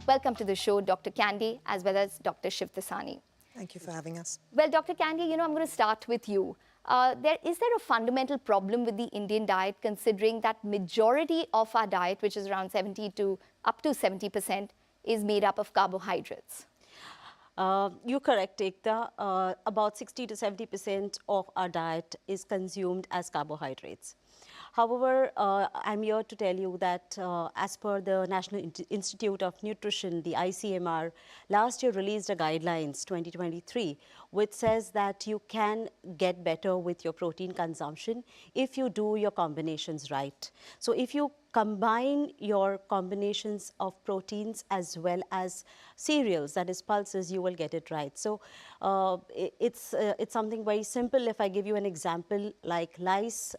Welcome to the show, Dr. Candy, as well as Dr. Shiv Dasani. Thank you for having us. Well, Dr. Candy, I'm going to start with you. Is there a fundamental problem with the Indian diet, considering that majority of our diet, which is around 70 to up to 70%, is made up of carbohydrates? You're correct, Ekta. About 60 to 70% of our diet is consumed as carbohydrates. However, I'm here to tell you that as per the National Institute of Nutrition, the ICMR, last year released a guidelines 2023, which says that you can get better with your protein consumption if you do your combinations right. So if you combine your combinations of proteins as well as cereals, that is pulses, you will get it right. So it's something very simple. If I give you an example like rice,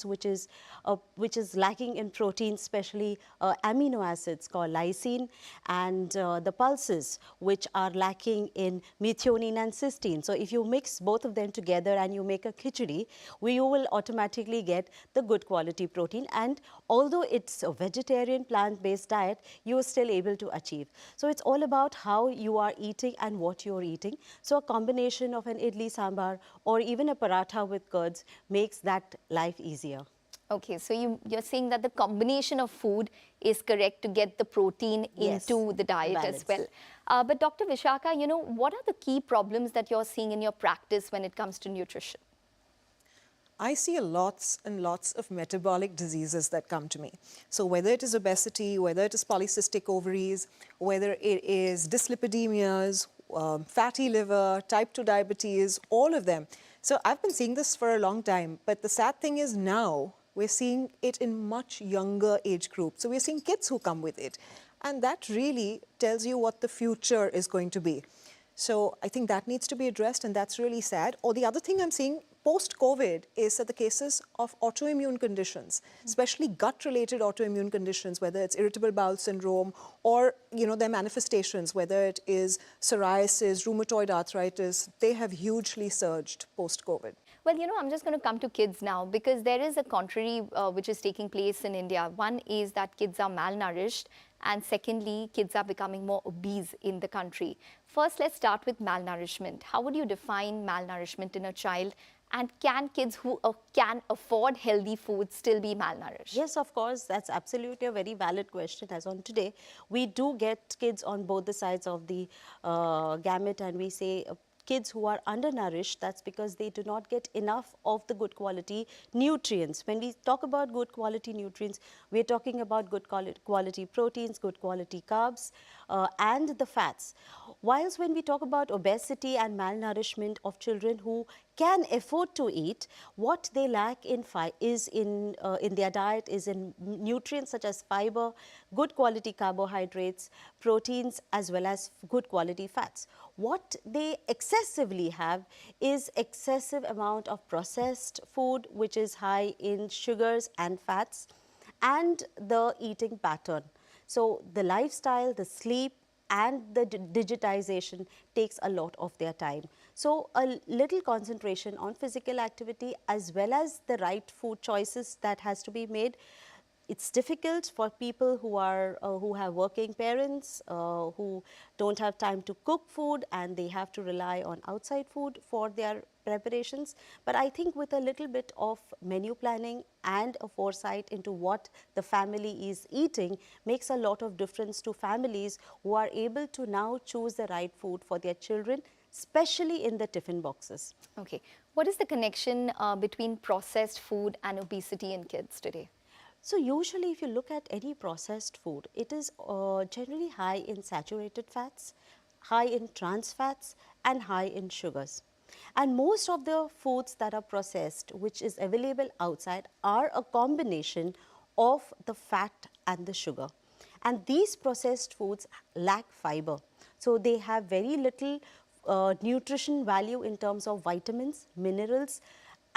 which is lacking in protein, especially amino acids called lysine, and the pulses, which are lacking in methionine and cysteine. So if you mix both of them together and you make a khichdi, you will automatically get the good quality protein, and although it's a vegetarian plant-based diet, you are still able to achieve. So it's all about how you are eating and what you're eating. So a combination of an idli sambar or even a paratha with curds makes that life easier. Okay, so you're saying that the combination of food is correct to get the protein into the diet as well. But Dr. Vishakha, what are the key problems that you're seeing in your practice when it comes to nutrition? I see lots and lots of metabolic diseases that come to me. So whether it is obesity, whether it is polycystic ovaries, whether it is dyslipidemias, fatty liver, type 2 diabetes, all of them. So I've been seeing this for a long time, but the sad thing is now we're seeing it in much younger age groups. So we're seeing kids who come with it. And that really tells you what the future is going to be. So I think that needs to be addressed, and that's really sad. Or the other thing I'm seeing post-COVID is that the cases of autoimmune conditions, especially gut-related autoimmune conditions, whether it's irritable bowel syndrome or their manifestations, whether it is psoriasis, rheumatoid arthritis, they have hugely surged post-COVID. Well, I'm just going to come to kids now, because there is a contrary which is taking place in India. One is that kids are malnourished, and secondly, kids are becoming more obese in the country. First, let's start with malnourishment. How would you define malnourishment in a child? And can kids who can afford healthy food still be malnourished? Yes, of course. That's absolutely a very valid question. As on today, we do get kids on both the sides of the gamut, and we say kids who are undernourished, that's because they do not get enough of the good quality nutrients. When we talk about good quality nutrients, we're talking about good quality proteins, good quality carbs, and the fats. Whilst when we talk about obesity and malnourishment of children who can afford to eat, what they lack in their diet is in nutrients such as fiber, good quality carbohydrates, proteins, as well as good quality fats. What they excessively have is excessive amount of processed food, which is high in sugars and fats, and the eating pattern. So the lifestyle, the sleep, and the digitization takes a lot of their time. So a little concentration on physical activity as well as the right food choices that has to be made. It's difficult for people who have working parents, who don't have time to cook food, and they have to rely on outside food for their preparations. But I think with a little bit of menu planning and a foresight into what the family is eating makes a lot of difference to families who are able to now choose the right food for their children, especially in the tiffin boxes. Okay. What is the connection between processed food and obesity in kids today? So usually if you look at any processed food, it is generally high in saturated fats, high in trans fats, and high in sugars. And most of the foods that are processed, which is available outside, are a combination of the fat and the sugar. And these processed foods lack fiber. So they have very little nutrition value in terms of vitamins, minerals,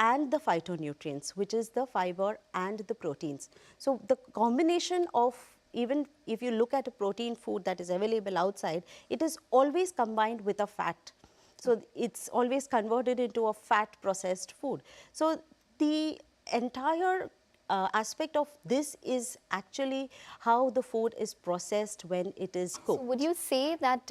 and the phytonutrients, which is the fiber and the proteins. So the combination of, even if you look at a protein food that is available outside, it is always combined with a fat. So it's always converted into a fat processed food. So the entire aspect of this is actually how the food is processed when it is So cooked. would you say that,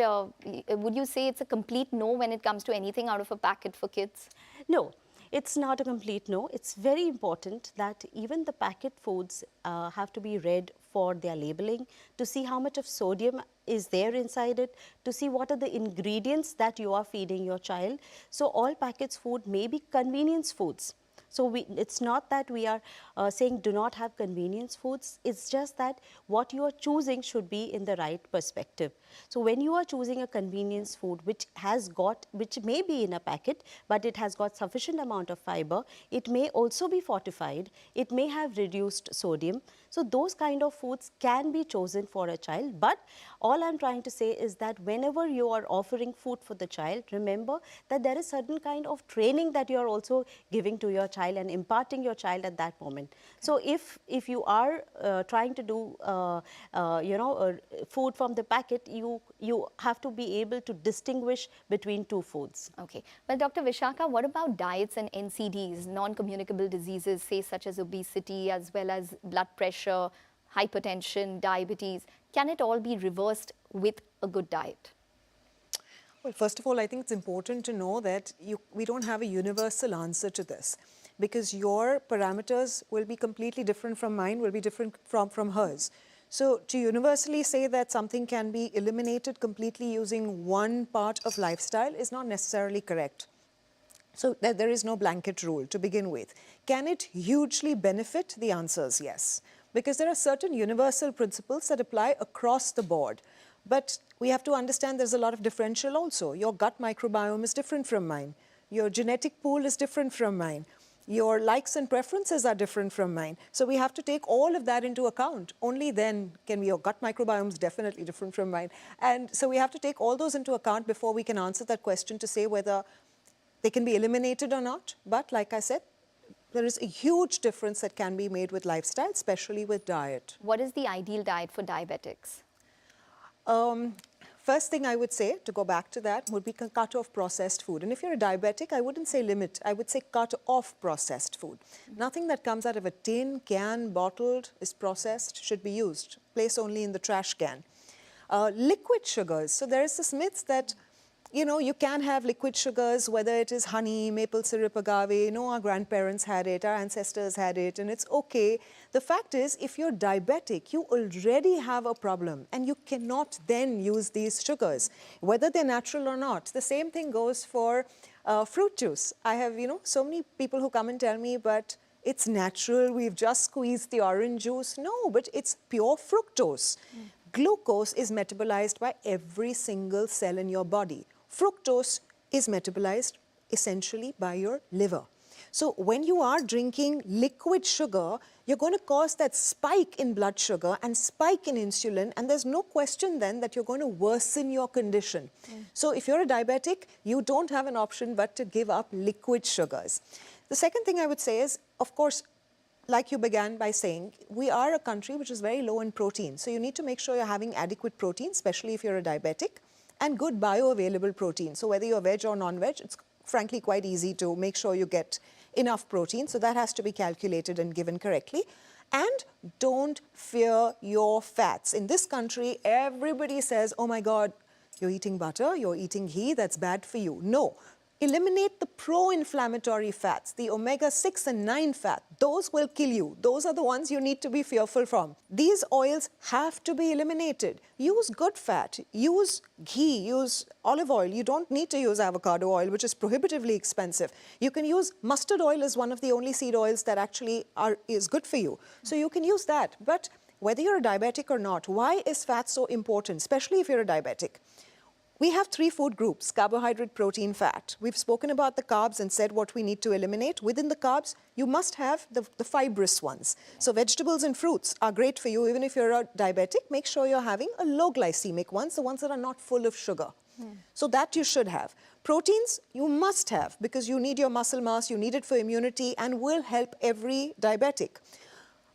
would you say it's a complete no when it comes to anything out of a packet for kids? No, it's not a complete no. It's very important that even the packet foods have to be read for their labeling, to see how much of sodium is there inside it, to see what are the ingredients that you are feeding your child. So all packets food may be convenience foods. So it's not that we are saying do not have convenience foods. It's just that what you are choosing should be in the right perspective. So when you are choosing a convenience food which may be in a packet, but it has got sufficient amount of fiber, it may also be fortified, it may have reduced sodium. So those kind of foods can be chosen for a child. But all I'm trying to say is that whenever you are offering food for the child, remember that there is certain kind of training that you are also giving to your child and imparting your child at that moment. So if you are trying to do food from the packet, you have to be able to distinguish between two foods. Okay. Well, Dr. Vishakha, what about diets and NCDs, non-communicable diseases, say such as obesity as well as blood pressure, hypertension, diabetes? Can it all be reversed with a good diet? Well, first of all, I think it's important to know that we don't have a universal answer to this, because your parameters will be completely different from mine, will be different from hers. So to universally say that something can be eliminated completely using one part of lifestyle is not necessarily correct. So there is no blanket rule to begin with. Can it hugely benefit? The answer is yes, because there are certain universal principles that apply across the board. But we have to understand there's a lot of differential also. Your gut microbiome is different from mine. Your genetic pool is different from mine. Your likes and preferences are different from mine. So we have to take all of that into account. Only then can your gut microbiome is definitely different from mine. And so we have to take all those into account before we can answer that question to say whether they can be eliminated or not. But like I said, there is a huge difference that can be made with lifestyle, especially with diet. What is the ideal diet for diabetics? First thing I would say, to go back to that, would be cut off processed food. And if you're a diabetic, I wouldn't say limit, I would say cut off processed food. Nothing that comes out of a tin, can, bottled, is processed, should be used. Place only in the trash can. Liquid sugars. So there is this myth that, you know, you can have liquid sugars, whether it is honey, maple syrup, agave. No, our grandparents had it, our ancestors had it, and it's okay. The fact is, if you're diabetic, you already have a problem, and you cannot then use these sugars, whether they're natural or not. The same thing goes for fruit juice. I have, you know, so many people who come and tell me, but it's natural, we've just squeezed the orange juice. No, but it's pure fructose. Glucose is metabolized by every single cell in your body. Fructose is metabolized essentially by your liver. So when you are drinking liquid sugar, you're going to cause that spike in blood sugar and spike in insulin, and there's no question then that you're going to worsen your condition. So if you're a diabetic, you don't have an option but to give up liquid sugars. The second thing I would say is, of course, like you began by saying, we are a country which is very low in protein. So you need to make sure you're having adequate protein, especially if you're a diabetic, and good bioavailable protein. So whether you're veg or non-veg, it's frankly quite easy to make sure you get enough protein. So that has to be calculated and given correctly. And don't fear your fats. In this country, everybody says, oh my God, you're eating butter, you're eating ghee, that's bad for you. No. Eliminate the pro-inflammatory fats, the omega-6 and 9 fat. Those will kill you. Those are the ones you need to be fearful from. These oils have to be eliminated. Use good fat. Use ghee. Use olive oil. You don't need to use avocado oil, which is prohibitively expensive. You can use mustard oil as one of the only seed oils that actually is good for you. So you can use that. But whether you're a diabetic or not, why is fat so important, especially if you're a diabetic? We have 3 food groups: carbohydrate, protein, fat. We've spoken about the carbs and said what we need to eliminate. Within the carbs, you must have the fibrous ones. So vegetables and fruits are great for you. Even if you're a diabetic, make sure you're having a low glycemic ones, the ones that are not full of sugar. So that you should have. Proteins, you must have, because you need your muscle mass, you need it for immunity, and will help every diabetic.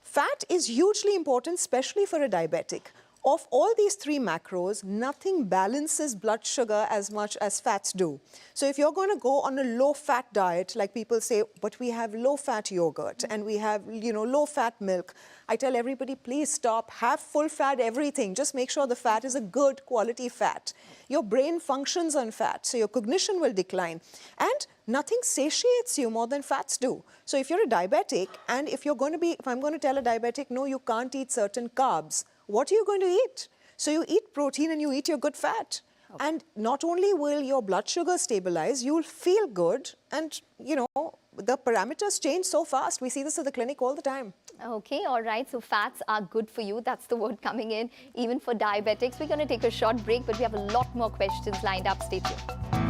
Fat is hugely important, especially for a diabetic. of all these three macros, nothing balances blood sugar as much as fats do. So if you're going to go on a low-fat diet, like people say, but we have low-fat yogurt and we have, low-fat milk, I tell everybody, please stop, have full-fat everything. Just make sure the fat is a good quality fat. Your brain functions on fat, so your cognition will decline. And nothing satiates you more than fats do. So if you're a diabetic, and if I'm going to tell a diabetic, no, you can't eat certain carbs, what are you going to eat? So you eat protein and you eat your good fat. Okay. And not only will your blood sugar stabilize, you'll feel good, and the parameters change so fast. We see this at the clinic all the time. Okay, all right. So fats are good for you. That's the word coming in, even for diabetics. We're going to take a short break, but we have a lot more questions lined up. Stay tuned.